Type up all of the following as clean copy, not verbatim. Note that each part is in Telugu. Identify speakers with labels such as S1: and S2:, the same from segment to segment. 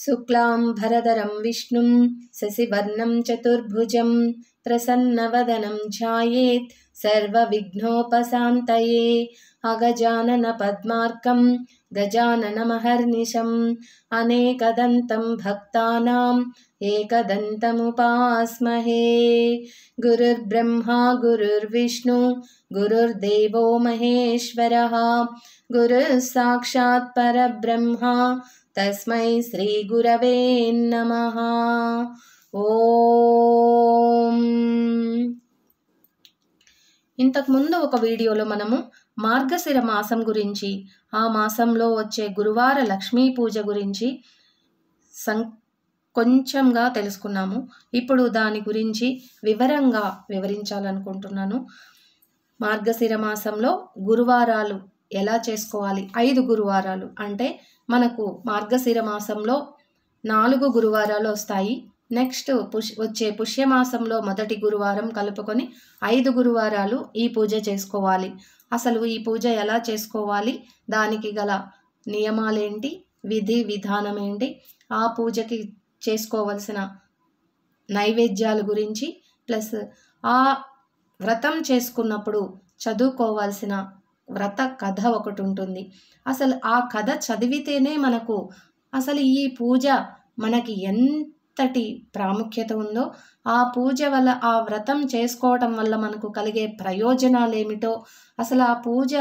S1: शुक्लांबरधरं विष्णुं शशिवर्णं चतुर्भुजं प्रसन्नवदनं ध्यायेत् सर्वविघ्नोपशान्तये। अगजाननपद्मार्कं गजाननमहर्निशम् अनेकदन्तं भक्तानाम् एकदन्तमुपास्महे। गुरुर्ब्रह्मा गुरुर्विष्णु गुरुर्देवो महेश्वरः गुरुः साक्षात् परब्रह्मा तस्मै श्री गुरवे नमः। ఓం. ఇంతకుముందు ఒక వీడియోలో మనము మార్గశిర మాసం గురించి, ఆ మాసంలో వచ్చే గురువార లక్ష్మీ పూజ గురించి కొంచెంగా తెలుసుకున్నాము. ఇప్పుడు దాని గురించి వివరంగా వివరించాలనుకుంటున్నాను. మార్గశిర మాసంలో గురువారాలు ఎలా చేసుకోవాలి? 5 గురువారాలు అంటే మనకు మార్గశిర మాసంలో 4 గురువారాలు వస్తాయి. నెక్స్ట్ వచ్చే పుష్యమాసంలో మొదటి గురువారం కలుపుకొని 5 గురువారాలు ఈ పూజ చేసుకోవాలి. అసలు ఈ పూజ ఎలా చేసుకోవాలి, దానికి గల నియమాలేంటి, విధి విధానం ఏంటి, ఆ పూజకి చేసుకోవలసిన నైవేద్యాల గురించి, ప్లస్ ఆ వ్రతం చేసుకున్నప్పుడు చదువుకోవాల్సిన వ్రత కథ ఒకటి ఉంటుంది. అసలు ఆ కథ చదివితేనే మనకు అసలు ఈ పూజ మనకి ఎంతటి ప్రాముఖ్యత ఉందో, ఆ పూజ వల్ల, ఆ వ్రతం చేసుకోవటం వల్ల మనకు కలిగే ప్రయోజనాలు ఏమిటో, అసలు ఆ పూజ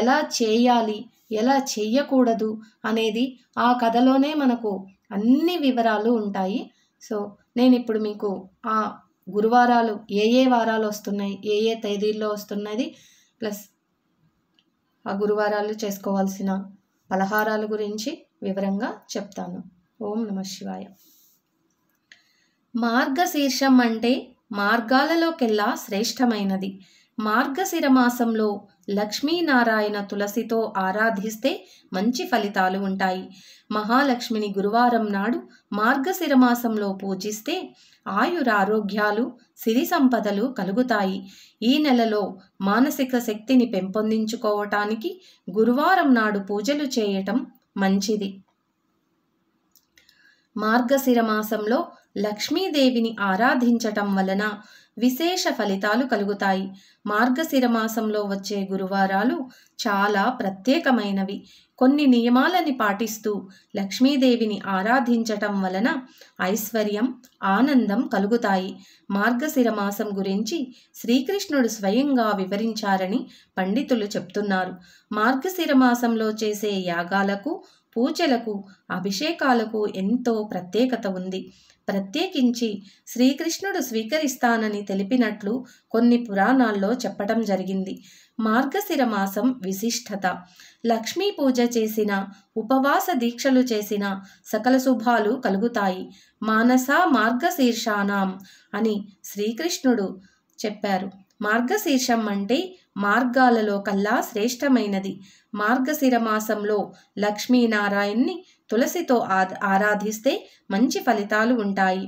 S1: ఎలా చేయాలి, ఎలా చెయ్యకూడదు అనేది ఆ కథలోనే మనకు అన్ని వివరాలు ఉంటాయి. సో నేను ఇప్పుడు మీకు ఆ గురువారాలు ఏ వారాలు వస్తున్నాయి, ఏ తేదీల్లో వస్తున్నది, ప్లస్ ఆ గురువారాలు చేసుకోవాల్సిన పలహారాల గురించి వివరంగా చెప్తాను. ఓం నమః శివాయ. మార్గశీర్షం అంటే మార్గాలలోకెల్లా శ్రేష్టమైనది. మార్గశిర మాసంలో లక్ష్మీనారాయణ తులసితో ఆరాధిస్తే మంచి ఫలితాలు ఉంటాయి. మహాలక్ష్మిని గురువారం నాడు మార్గశిర మాసంలో పూజిస్తే ఆయురారోగ్యాలు, సిరి సంపదలు కలుగుతాయి. ఈ నెలలో మానసిక శక్తిని పెంపొందించుకోవటానికి గురువారం నాడు పూజలు చేయటం మంచిది. మార్గశిర మాసంలో లక్ష్మీదేవిని ఆరాధించటం వలన విశేష ఫలితాలు కలుగుతాయి. మార్గశిర మాసంలో వచ్చే గురువారాలు చాలా ప్రత్యేకమైనవి. కొన్ని నియమాలని పాటిస్తూ లక్ష్మీదేవిని ఆరాధించటం వలన ఐశ్వర్యం, ఆనందం కలుగుతాయి. మార్గశిర మాసం గురించి శ్రీకృష్ణుడు స్వయంగా వివరించారని పండితులు చెప్తున్నారు. మార్గశిర మాసంలో చేసే యాగాలకు, పూజలకు, అభిషేకాలకు ఎంతో ప్రత్యేకత ఉంది. ప్రత్యేకించి శ్రీకృష్ణుడు స్వీకరిస్తానని తెలిపినట్లు కొన్ని పురాణాల్లో చెప్పటం జరిగింది. మార్గశిర మాసం విశిష్టత: లక్ష్మీ పూజ చేసిన, ఉపవాస దీక్షలు చేసిన సకల శుభాలు కలుగుతాయి. మానస మార్గశీర్షానాం అని శ్రీకృష్ణుడు చెప్పారు. మార్గశీర్షం అంటే మార్గాలలో కల్లా శ్రేష్టమైనది. మార్గశిర మాసంలో లక్ష్మీనారాయణ్ణి తులసితో ఆరాధిస్తే మంచి ఫలితాలు ఉంటాయి.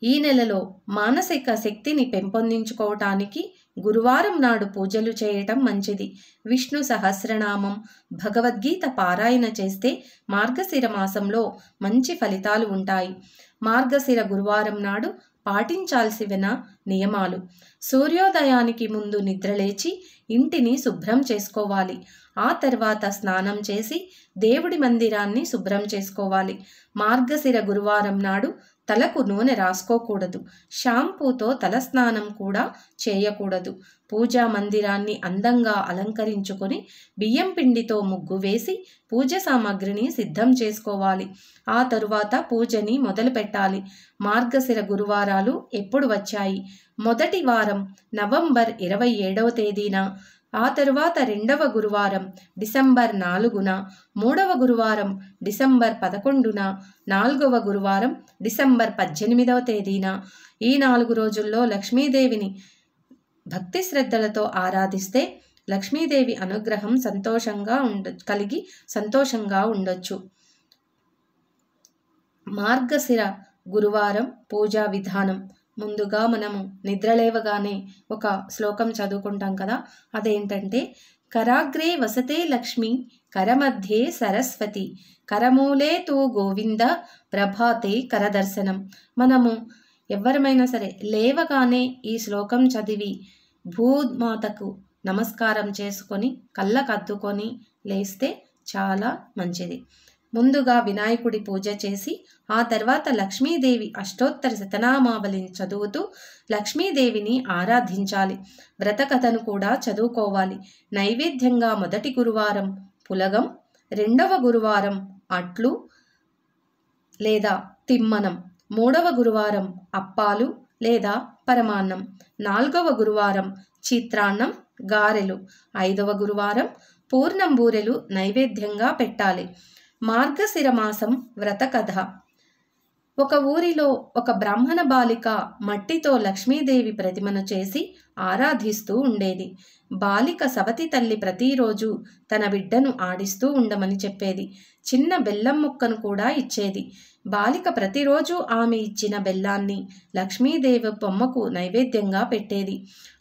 S1: ఈ నెలలో మానసిక శక్తిని పెంపొందించుకోవటానికి గురువారం నాడు పూజలు చేయటం మంచిది. విష్ణు సహస్రనామం, భగవద్గీత పారాయణ చేస్తే మార్గశిర మాసంలో మంచి ఫలితాలు ఉంటాయి. మార్గశిర గురువారం నాడు పాటించాల్సిన నియమాలు: సూర్యోదయానికి ముందు నిద్రలేచి ఇంటిని శుభ్రం చేసుకోవాలి. ఆ తర్వాత స్నానం చేసి దేవుడి మందిరాన్ని శుభ్రం చేసుకోవాలి. మార్గశిర గురువారం నాడు తలకు నూనె రాసుకోకూడదు. షాంపూతో తలస్నానం కూడా చేయకూడదు. పూజా మందిరాన్ని అందంగా అలంకరించుకొని బియ్యం పిండితో ముగ్గు వేసి పూజ సామాగ్రిని సిద్ధం చేసుకోవాలి. ఆ తరువాత పూజని మొదలు పెట్టాలి. మార్గశిర గురువారాలు ఎప్పుడు వచ్చాయి? మొదటి వారం నవంబర్ 27వ తేదీన, ఆ తరువాత 2వ గురువారం డిసెంబర్ 4న, 3వ గురువారం డిసెంబర్ 11న, 4వ గురువారం డిసెంబర్ 18వ తేదీన. ఈ 4 రోజుల్లో లక్ష్మీదేవిని భక్తి శ్రద్ధలతో ఆరాధిస్తే లక్ష్మీదేవి అనుగ్రహం కలిగి సంతోషంగా ఉండొచ్చు. మార్గశిర గురువారం పూజా విధానం: ముందుగా మనము నిద్రలేవగానే ఒక శ్లోకం చదువుకుంటాం కదా, అదేంటంటే కరాగ్రే వసతే లక్ష్మి కరమధ్యే సరస్వతి కరమూలే తూ గోవింద ప్రభాతే కరదర్శనం. మనము ఎవరమైనా సరే లేవగానే ఈ శ్లోకం చదివి భూమాతకు నమస్కారం చేసుకొని కళ్ళకద్దుకొని లేస్తే చాలా మంచిది. ముందుగా వినాయకుడి పూజ చేసి ఆ తర్వాత లక్ష్మీదేవి అష్టోత్తర శతనామావళిని చదువుతూ లక్ష్మీదేవిని ఆరాధించాలి. వ్రతకథను కూడా చదువుకోవాలి. నైవేద్యంగా మొదటి గురువారం పులగం, రెండవ గురువారం అట్లు లేదా తిమ్మనం, మూడవ గురువారం అప్పాలు లేదా పరమాన్నం, నాలుగవ గురువారం చిత్రాన్నం, గారెలు, ఐదవ గురువారం పూర్ణం బూరెలు నైవేద్యంగా పెట్టాలి. మార్గశిర మాసం వ్రతకథ. ఒక ఊరిలో ఒక బ్రాహ్మణ బాలిక మట్టితో లక్ష్మీదేవి ప్రతిమను చేసి ఆరాధిస్తూ ఉండేది. బాలిక సవతి తల్లి ప్రతిరోజు తన బిడ్డను ఆడిస్తూ ఉండమని చెప్పేది. చిన్న బెల్లం ముక్కను కూడా ఇచ్చేది. బాలిక ప్రతిరోజు ఆమె ఇచ్చిన బెల్లాన్ని లక్ష్మీదేవి బొమ్మకు నైవేద్యంగా పెట్టేది.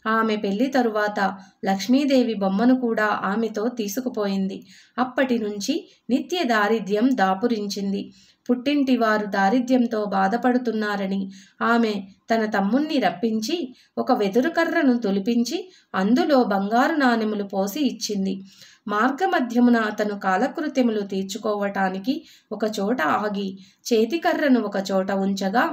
S1: ఆమె పెళ్లి తరువాత లక్ష్మీదేవి బొమ్మను కూడా ఆమెతో తీసుకుపోయింది. అప్పటి నుంచి నిత్య దారిద్ర్యం దాపురించింది. పుట్టింటి వారు దారిద్ర్యంతో బాధపడుతున్నారని ఆమె తన తమ్ముణ్ణి రప్పించి ఒక వెదురుకర్రను తొలిపించి అందులో బంగారు నాణెములు పోసి ఇచ్చింది. మార్గమధ్యమున అతను కాలకృత్యములు తీర్చుకోవటానికి ఒక చోట ఆగి చేతికర్రను ఒక చోట ఉంచగా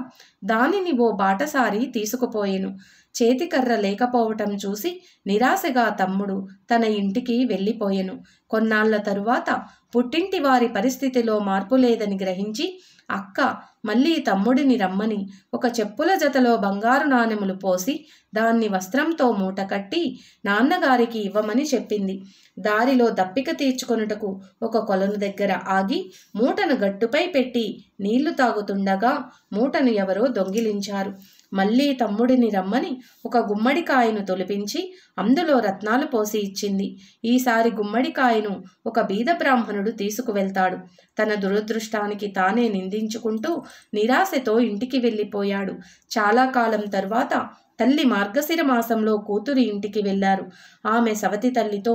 S1: దానిని ఓ బాటసారి తీసుకుపోయెను. చేతికర్ర లేకపోవటం చూసి నిరాశగా తమ్ముడు తన ఇంటికి వెళ్ళిపోయెను. కొన్నాళ్ల తరువాత పుట్టింటి వారి పరిస్థితిలో మార్పు లేదని గ్రహించి అక్క మళ్ళీ తమ్ముడిని రమ్మని ఒక చెప్పుల జతలో బంగారు నాణెములు పోసి దాన్ని వస్త్రంతో మూట కట్టి నాన్నగారికి ఇవ్వమని చెప్పింది. దారిలో దప్పిక తీర్చుకొనుటకు ఒక కొలను దగ్గర ఆగి మూటను గట్టుపై పెట్టి నీళ్లు తాగుతుండగా మూటను ఎవరో దొంగిలించారు. మళ్ళీ తమ్ముడిని రమ్మని ఒక గుమ్మడికాయను తొలిపించి అందులో రత్నాలు పోసి ఇచ్చింది. ఈసారి గుమ్మడికాయను ఒక బీద బ్రాహ్మణుడు తీసుకువెళ్తాడు. తన దురదృష్టానికి తానే నిందించుకుంటూ నిరాశతో ఇంటికి వెళ్ళిపోయాడు. చాలా కాలం తర్వాత తల్లి మార్గశిర మాసంలో కూతురి ఇంటికి వెళ్ళారు. ఆమె సవతి తల్లితో,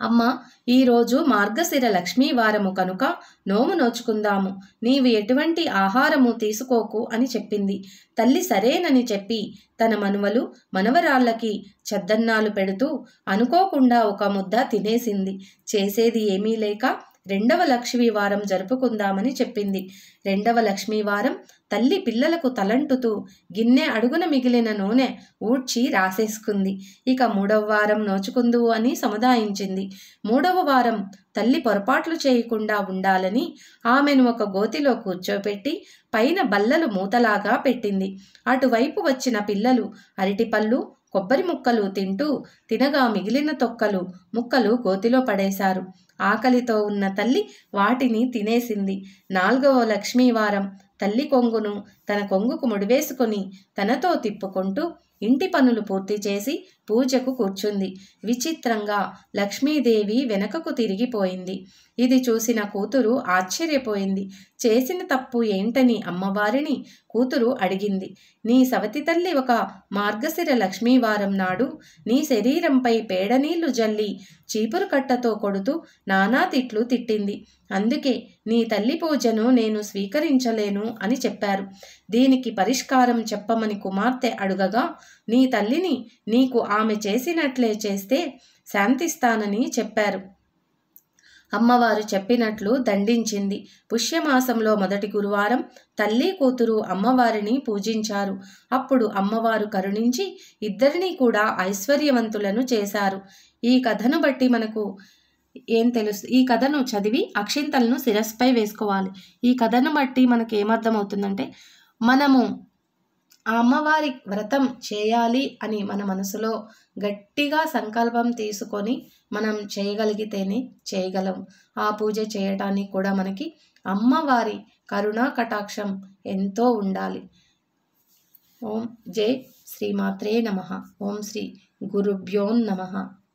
S1: అమ్మ, ఈరోజు మార్గశిర లక్ష్మీ వారము కనుక నోము నోచుకుందాము. నీవు ఎటువంటి ఆహారము తీసుకోకు అని చెప్పింది. తల్లి సరేనని చెప్పి తన మనుమలు మనవరాళ్ళకి చద్దన్నాలు పెడుతూ అనుకోకుండా ఒక ముద్ద తినేసింది. చేసేది ఏమీ లేక రెండవ లక్ష్మీ వారం జరుపుకుందామని చెప్పింది. రెండవ లక్ష్మీ వారం తల్లి పిల్లలకు తలంటుతూ గిన్నె అడుగున మిగిలిన నూనె ఊడ్చి రాసేసుకుంది. ఇక మూడవ వారం నోచుకుందువు అని సముదాయించింది. మూడవ వారం తల్లి పొరపాట్లు చేయకుండా ఉండాలని ఆమెను ఒక గోతిలో కూర్చోపెట్టి పైన బల్లలు మూతలాగా పెట్టింది. అటువైపు వచ్చిన పిల్లలు అరటిపళ్ళు కొబ్బరి ముక్కలు తింటూ తినగా మిగిలిన తొక్కలు ముక్కలు గోతిలో పడేశారు. ఆకలితో ఉన్న తల్లి వాటిని తినేసింది. నాలుగవ లక్ష్మీవారం తల్లి కొంగును తన కొంగుకు ముడివేసుకొని తనతో తిప్పుకుంటూ ఇంటి పనులు పూర్తి చేసి పూజకు కూర్చుంది. విచిత్రంగా లక్ష్మీదేవి వెనకకు తిరిగిపోయింది. ఇది చూసిన కూతురు ఆశ్చర్యపోయింది. చేసిన తప్పు ఏంటని అమ్మవారిని కూతురు అడిగింది. నీ సవతి తల్లి ఒక మార్గశిర లక్ష్మీవారం నాడు నీ శరీరంపై పేడనీళ్లు జల్లి చీపురు కట్టతో కొడుతూ నానా తిట్లు తిట్టింది. అందుకే నీ తల్లి పూజను నేను స్వీకరించలేను అని చెప్పారు. దీనికి పరిష్కారం చెప్పమని కుమార్తె అడుగగా నీ తల్లిని నీకు ఆమె చేసినట్లే చేస్తే శాంతిస్తానని చెప్పారు. అమ్మవారు చెప్పినట్లు దండించింది. పుష్యమాసంలో మొదటి గురువారం తల్లి కూతురు అమ్మవారిని పూజించారు. అప్పుడు అమ్మవారు కరుణించి ఇద్దరినీ కూడా ఐశ్వర్యవంతులను చేశారు. ఈ కథను బట్టి మనకు ఏం తెలుసు? ఈ కథను చదివి అక్షింతలను శిరస్పై వేసుకోవాలి. ఈ కథను బట్టి మనకు ఏమర్థమవుతుందంటే, మనము ఆ అమ్మవారి వ్రతం చేయాలి అని మన మనసులో గట్టిగా సంకల్పం తీసుకొని మనం చేయగలిగితేనే చేయగలం. ఆ పూజ చేయటానికి కూడా మనకి అమ్మవారి కరుణా కటాక్షం ఎంతో ఉండాలి. ఓం జై శ్రీమాత్రే నమః. ఓం శ్రీ గురుభ్యో నమః.